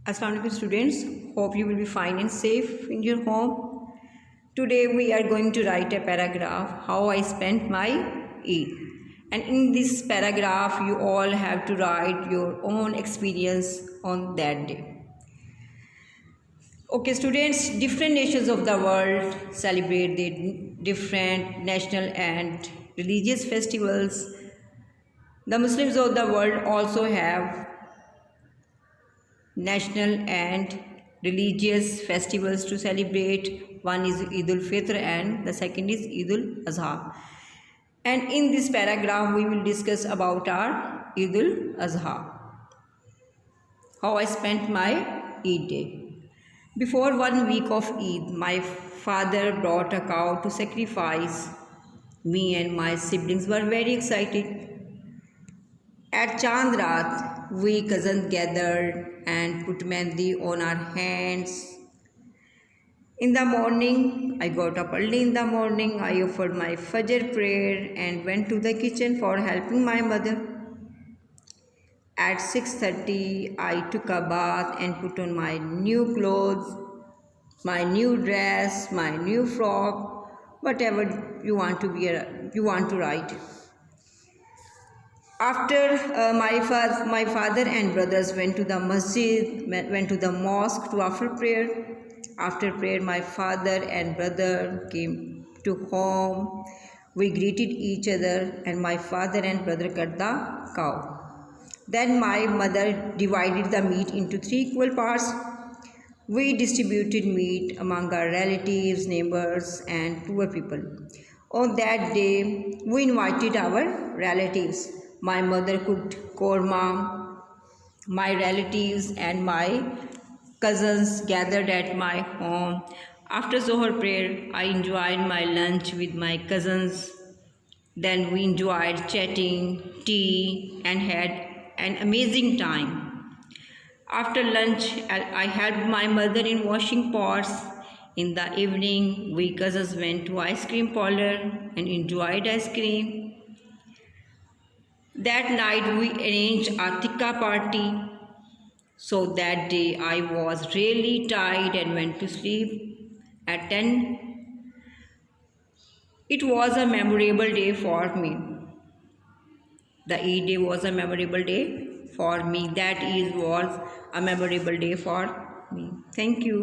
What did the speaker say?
Assalamu alaikum students, hope you will be fine and safe in your home. Today we are going to write a paragraph how I spent my Eid. And in this paragraph you all have to write your own experience on that day. Okay students, different nations of the world celebrate their different national and religious festivals. The Muslims of the world also have national and religious festivals to celebrate. One is Eid ul-Fitr and the second is Eid ul-Azha. And in this paragraph we will discuss about our Eid ul-Azha, how I spent my Eid day. Before 1 week of Eid, my father brought a cow to sacrifice. Me and my siblings were very excited. At Chand Raat, we cousins gathered and put mehndi on our hands. In the morning, I got up early in the morning. I offered my Fajr prayer and went to the kitchen for helping my mother. At 6:30, I took a bath and put on my new clothes, my new dress, my new frock, whatever you want to wear, you want to write. After my father and brothers went to the masjid, went to the mosque to offer prayer. After prayer, my father and brother came to home. We greeted each other and my father and brother cut the cow. Then my mother divided the meat into 3 equal parts. We distributed meat among our relatives, neighbors and poor people. On that day, we invited our relatives. My mother cooked korma. My relatives and my cousins gathered at my home. After Zohar prayer, I enjoyed my lunch with my cousins. Then we enjoyed chatting, tea, and had an amazing time. After lunch, I helped my mother in washing pots. In the evening, we cousins went to ice cream parlor and enjoyed ice cream. That night, we arranged a tikka party. So that day, I was really tired and went to sleep at 10. It was a memorable day for me. The Eid day was a memorable day for me. That is was a memorable day for me. Thank you.